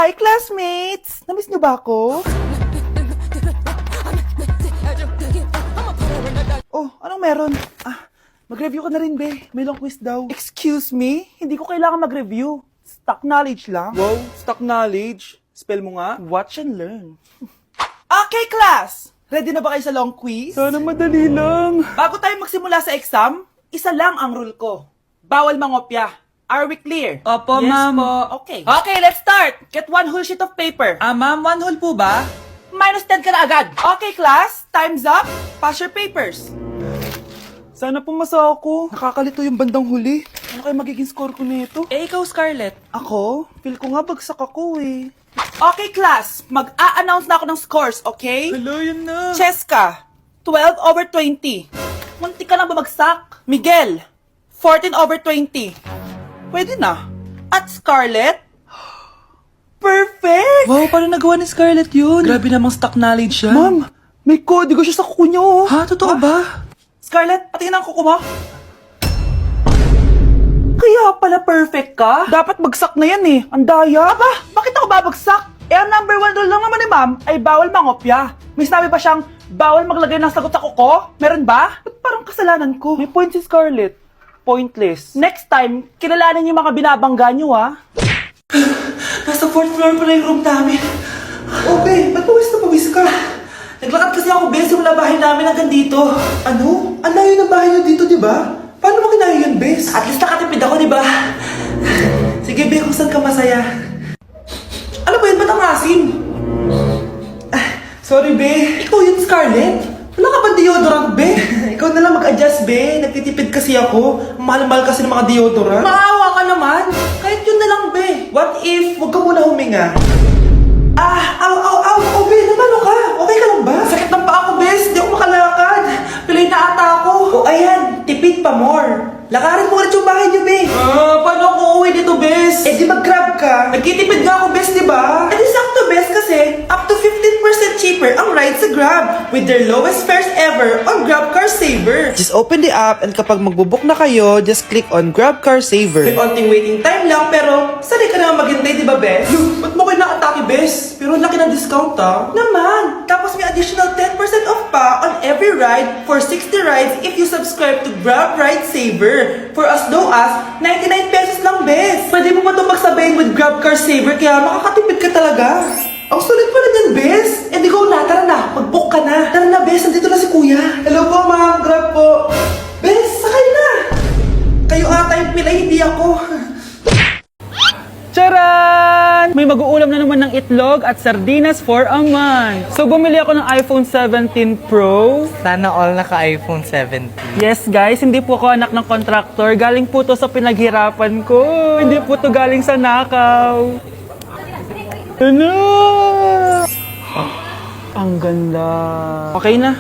Hi, classmates! Namiss niyo ba ako? Oh, anong meron? Mag-review ka na rin, be. May long quiz daw. Excuse me? Hindi ko kailangan mag-review. Stock knowledge lang. Wow, stock knowledge. Spell mo nga. Watch and learn. Okay, class! Ready na ba kayo sa long quiz? Sana madali lang. Bago tayo magsimula sa exam, isa lang ang rule ko. Bawal mangopya. Are we clear? Opo, Yes ma'am. po. Okay. Okay, let's start. Get one whole sheet of paper. Ma'am, 1 whole po ba? Minus 10 ka na agad. Okay, class. Time's up. Pass your papers. Sana pumasa ako. Nakakalito yung bandang huli. Ano kaya magiging score ko nito? Ikaw, Scarlett. Ako? Feel ko nga bagsak ako eh. Okay, class. Mag-a-announce na ako ng scores, okay? Hello, yun na. Cheska, 12/20. Munti ka lang bumagsak. Miguel, 14/20. Pwede na. At Scarlett, perfect! Wow, paano nagawa ni Scarlett yun? Grabe namang stock knowledge siya. Ma'am, may kodigo siya sa kuko niya, oh. Ha? Totoo ba? Scarlett, patingin ang kuko mo. Kaya pala perfect ka? Dapat bagsak na yan eh. Ang daya. Aba, bakit ako babagsak? Ang number 1 rule lang naman ni ma'am ay bawal mangopya. May sinabi ba siyang bawal maglagay ng sagot sa kuko? Meron ba? Ba't parang kasalanan ko? May point si Scarlett. Pointless. Next time, kilalanin yung mga binabangga niyo, ha? Nasa 4th floor pala yung room namin. Oh, babe, ba't pawis ka? Naglakad kasi ako, Bes, yung bahay namin hanggang dito. Ano? Ang layo ng bahay niyo dito, di ba? Paano mo kinaya yun, Bes? At least nakatipid ako, di ba? Sige, Be, kung saan ka masaya. Ano ba yun? Ba't ang asim? Sorry, Be. Ikaw yun, Scarlett? Wala ka ba deodorant, Be? Ikaw na lang mag-adjust, Be. Nagtitipid kasi ako. Mahal-mahal kasi ng mga deodorant. Maawa ka naman. Kahit yun na lang, Be. What if, wag ka muna huminga? Aw, Be, namano ka? Okay ka lang ba? Sakit ng paa ko, Bes. Di ako makalakad. Pilay na ata ako. O ayan, tipid pa more. Lakarin mo ulit yung bahay niyo, Be. Paano ako uuwi dito, Bes? Eh di mag-grab ka. Nagtitipid nga ako, Bes, di ba? Eh di sakto, Bes, kasi up to 15% cheaper ang ride sa Grab with their lowest fares ever on Grab Car Saver. Just open the app and kapag magbubook na kayo, just click on Grab Car Saver. May onting waiting time lang, pero sanay ka naman maghintay, di ba, Bes? Ba't mo kayo nakatake, Bes? Pero ang laki ng discount, ah. Naman! Tapos may additional 10% off pa on every ride for 60 rides if you subscribe to Grab Ride Saver. For as low as 99 pesos lang, Bes. Pwede mo ba ito magsabayin with Grab Car Saver kaya makakatipid ka talaga. Ang sulit pala niyan, Bes. Eh di go na, tara na. Mag-book ka na. Tara na, Bes. Nandito na si Kuya. Hello po, ma'am. Grab po. Bes, sakay na. Kayo ata yung pilay, hindi ako. Charan! May mag-uulam na naman ng itlog at sardinas for a month. So, bumili ako ng iPhone 17 Pro. Sana all naka-iPhone 17. Yes, guys, hindi po ako anak ng contractor. Galing po to sa pinaghirapan ko. Hindi po to galing sa nakaw. Ano? Ang ganda. Okay na.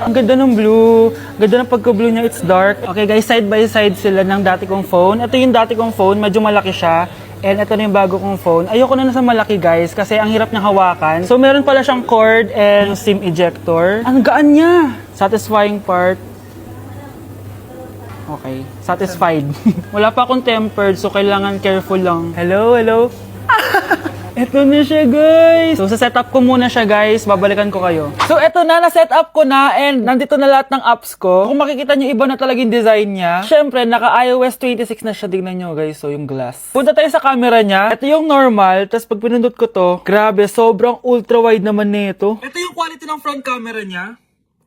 Ang ganda ng blue. Ganda ng pagka-blue niya, it's dark. Okay guys, side by side sila ng dati kong phone. Ito yung dati kong phone, medyo malaki siya. And ito na yung bago kong phone. Ayoko na sa malaki guys, kasi ang hirap niyang hawakan. So meron pala siyang cord and SIM ejector. Ang gaan niya. Satisfying part. Okay, satisfied. Wala pa akong tempered, so kailangan careful lang. Hello, hello. Ito na siya, guys. So, sa setup ko muna siya, guys. Babalikan ko kayo. So, ito na. Na-setup ko na. And nandito na lahat ng apps ko. Kung makikita nyo, iba na talaga yung design niya. Siyempre, naka-iOS 26 na siya. Tignan nyo, guys. So, yung glass. Punta tayo sa camera niya. Ito yung normal. Tapos, pag pinundot ko to, grabe, sobrang ultra-wide naman nito. Ito yung quality ng front camera niya.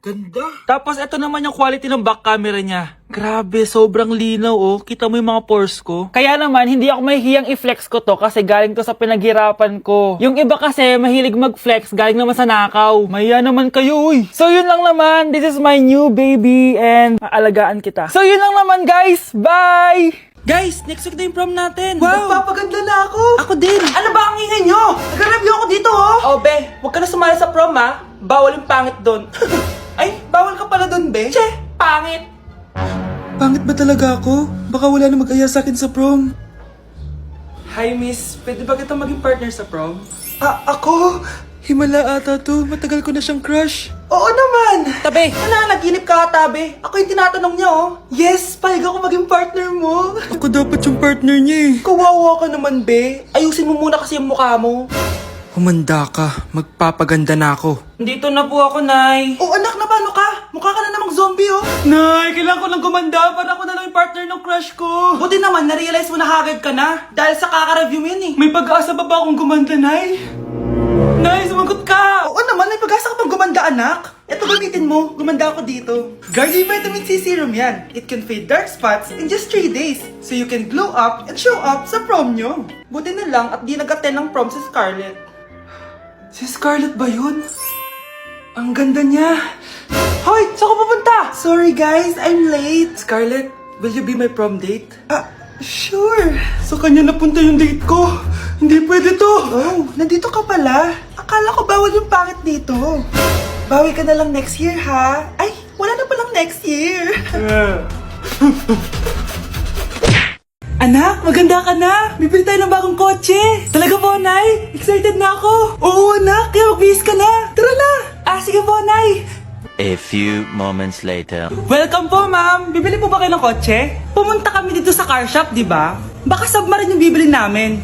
Ganda. Tapos, ito naman yung quality ng back camera niya. Grabe, sobrang linaw, oh. Kita mo yung mga pores ko. Kaya naman, hindi ako mahihiyang i-flex ko to kasi galing to sa pinaghirapan ko. Yung iba kasi, mahilig mag-flex, galing naman sa nakaw. Mahiya naman kayo, uy. So, yun lang naman. This is my new baby and aalagaan kita. So, yun lang naman, guys. Bye! Guys, next week na yung prom natin. Wow! Magpapaganda na ako. Ako din. Ano ba ang ingay nyo? Nag-review ako dito, oh. Oh, be, huwag ka na sumali sa prom, ha? Bawal yung pangit doon. Ay, bawal ka pala doon, be. Che, pangit. Pangit ba talaga ako? Baka wala na mag-aya sa akin sa prom. Hi, miss. Pwede ba kita maging partner sa prom? Ako? Himala ata to. Matagal ko na siyang crush. Oo naman! Tabi! Nananaginip ka, tabi. Ako yung tinatanong niya, oh. Yes, payag ako maging partner mo. Ako dapat yung partner niya eh. Kawawa ka naman, be. Ayusin mo muna kasi yung mukha mo. Humanda ka. Magpapaganda na ako. Dito na po ako, Nay. Oh, anak, na paano ka? Mukha ka na namang zombie, oh. Nay, kailangan ko lang gumanda para ako na lang yung partner ng crush ko. Buti naman, na-realize mo na hagad ka na. Dahil sa kaka-review mo yun, eh. May pag-asa pa ba akong gumanda, Nay? Nay, sumagot ka! Oo naman, may pag-asa ka pang gumanda, anak. Ito, gamitin mo. Gumanda ako dito. Garnier Vitamin C Serum yan. It can fade dark spots in just 3 days. So you can glow up and show up sa prom nyo. Buti na lang at di nag-attend ng prom si Scarlett. Si Scarlett ba yun? Ang ganda niya. Hoy, saan ka pupunta? Sorry guys, I'm late. Scarlett, will you be my prom date? Sure. Sa kanya napunta yung date ko. Hindi pwede to. Oh, nandito ka pala. Akala ko bawal yung pangit dito. Bawi ka na lang next year, ha? Ay, wala na palang next year. Anak, maganda ka na. Bibili tayo ng bagong kotse. Talaga po, Nay? Excited na ako. Oo, anak. Kaya magbihis ka na. Tara na. Sige po, Nay. A few moments later. Welcome po, ma'am. Bibili po ba kayo ng kotse? Pumunta kami dito sa car shop, di ba? Baka submarine yung bibili namin.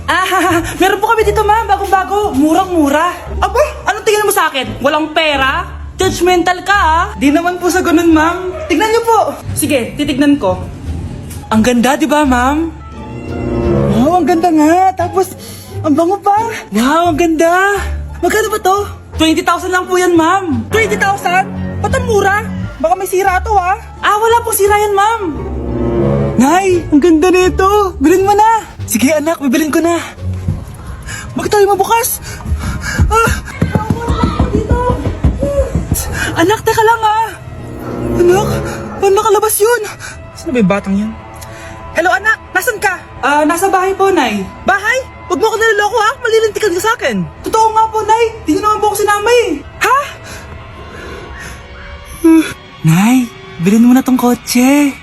Meron po kami dito, ma'am. Bagong-bago. Murang-mura. Aba, anong tingin mo sa akin? Walang pera? Judgmental ka, ah. Di naman po sa ganun, ma'am. Tignan niyo po. Sige, titignan ko. Ang ganda, di ba, ma'am? Wow, ang ganda nga. Tapos, ang bango pa. Wow, ang ganda. Magkano ba to? 20,000 lang po yan, ma'am. 20,000? Ba't ang mura? Baka may sira to, ha? Wala pong sira yan, ma'am. Nay, ang ganda nito. Bilhin mo na. Sige, anak, bibilin ko na. Bakit tayo mabukas? Anak, teka lang, ha? Anak, paano nakalabas yun? Sino ba yung batang yun? Hello, anak. Nasaan ka? Nasa bahay po, Nay. Bahay? Huwag mo ako naloloko, ha? Malilintikan ka sa akin. Totoo nga po, Nay. Di niyo naman po ako sinama, eh. Ha? Nay, bilhin mo na tong kotse.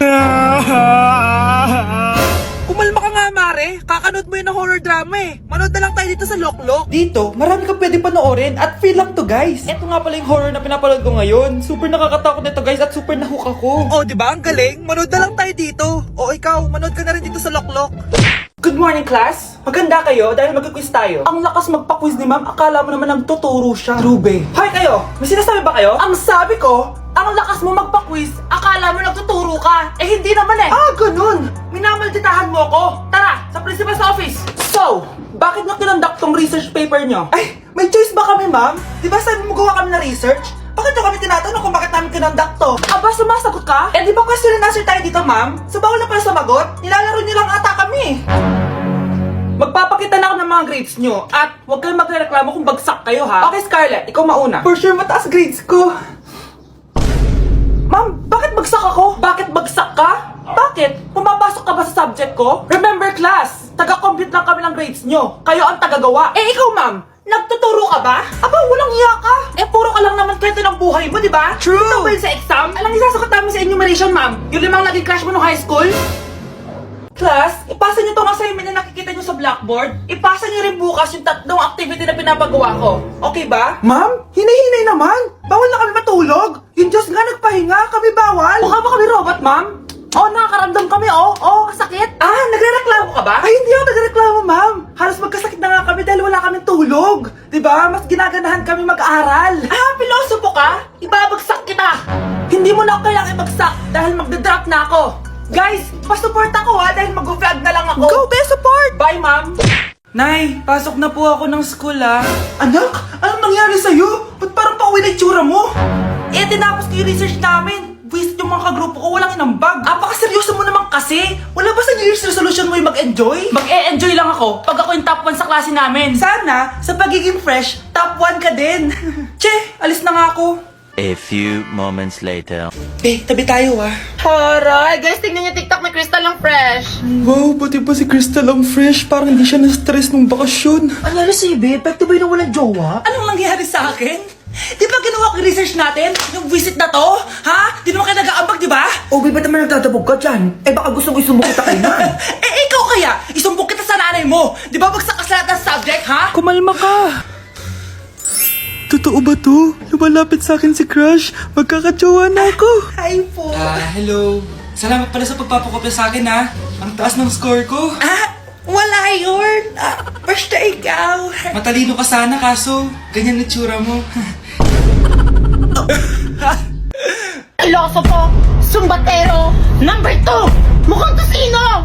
Kumalma ka nga, Mare. Kakanood mo yun ng horror drama, eh. Manood na lang tayo dito sa Loklok. Dito, marami kang pwede panoorin at free lang to, guys. Ito nga pala yung horror na pinapanood ko ngayon. Super nakakatakot nito, guys, at super nahook ako. Oh, di ba? Ang galing. Manood na lang tayo dito. O ikaw, manood ka na rin dito sa Loklok. Good morning, class! Maganda kayo dahil mag-quiz tayo. Ang lakas magpa-quiz ni ma'am, akala mo naman nagtuturo siya. Trube. Hoy kayo! May sinasabi ba kayo? Ang sabi ko, ang lakas mo magpa-quiz, akala mo nagtuturo ka. Eh hindi naman eh. Ganun! Minamalditahan mo ako. Tara, sa principal's office. So, bakit nyo kinonduct tong research paper nyo? Ay, may choice ba kami, ma'am? Di ba sabi mo gawa kami ng research? Bakit nyo kami tinatanong kung bakit namin kinonduct to? Aba, sumasagot ka? Eh di ba question and answer tayo dito, ma'am? So bawal na pala sumagot? Nilalaro nyo lang ata kami. Magpapakita na ako ng mga grades nyo at huwag kayong magreklamo kung bagsak kayo, ha? Okay, Scarlett, ikaw mauna. For sure, mataas grades ko. Ma'am, bakit bagsak ako? Bakit bagsak ka? Bakit? Pumapasok ka ba sa subject ko? Remember, class, taga-compute lang kami ng grades nyo. Kayo ang tagagawa. Eh, ikaw, ma'am, nagtuturo ka ba? Aba, walang iya ka. Eh, puro ka lang naman kwento ng buhay mo, di ba? True. Ito ba yun sa exam? Alang isasagot namin sa enumeration, ma'am. Yung 5 naging crush mo nung high school? Class, ipasa niyo tong assignment na nakikita niyo sa blackboard. Ipasa niyo rin bukas yung 3 activity na pinapagawa ko. Okay ba? Ma'am, hinay-hinay naman. Bawal na kami matulog. Yung Diyos nga nagpahinga, kami bawal. Mukha ba kami robot, ma'am? Nakakaramdam kami, kasakit. Nagrereklamo ka ba? Ay, hindi ako nagrereklamo, ma'am. Halos magkasakit na nga kami dahil wala kaming tulog. Diba? Mas ginaganahan kami mag-aral. Pilosopo ka? Ibabagsak kita. Hindi mo na ako kailangan ibagsak dahil magdadrop na ako. Guys, pasupport ako ha dahil mag-vlog na lang ako. Go, best support! Bye, ma'am. Nay, pasok na po ako ng school ha. Anak, anong nangyari sa'yo? Ba't parang pauwi na itsura mo? Tinapos ko yung research namin. Visit yung mga kagrupo ko, walang inambag. Seryoso mo naman kasi. Wala ba sa New Year's resolution mo yung mag-enjoy? Mag-e-enjoy lang ako pag ako yung top 1 sa klase namin. Sana, sa pagiging fresh, top 1 ka din. Che, alis na nga ako. A few moments later. Tabi tayo ah. Horay! Guys, tingnan niyo TikTok ni Crystal ang fresh. Wow, pati pa si Crystal ang fresh. Parang hindi siya na-stress nung bakasyon. Ano si Ibe? Pekto ba yung walang jowa? Anong nangyari sa akin? Di ba ginawa ko yung research natin? Yung visit na to? Ha? Di naman kayo nag-aambag, di ba? Ba't naman nagtatabog ka dyan? Baka gusto mo isumbong kita kay Nan. Ikaw kaya? Isumbong kita sa nanay mo. Di ba bagsak ka sa lahat ng subject, ha? Kumalma ka. totoo ba to? Lumalapit sa akin si Crush. Magkakajowa na ako. Hi po. Hello. Salamat pala sa pagpapakopya sa akin, ha. Ang taas ng score ko. Wala yun. Basta ikaw. Matalino ka sana, kaso ganyan na tsura mo. Ilosopo, sumbatero, number 2, mukhang kasino!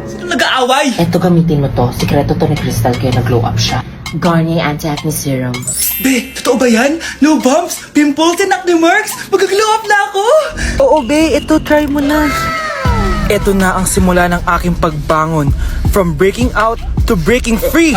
Sino nag-aaway? Eto, gamitin mo to. Sikreto to ni Crystal kaya nag-glow up siya. Garnier Anti-Acne Serum. Be, totoo ba yan? No bumps, pimples, and acne marks? Mag-glow up na ako! Oo, be. Ito, try mo na. Ito na ang simula ng aking pagbangon. From breaking out to breaking free.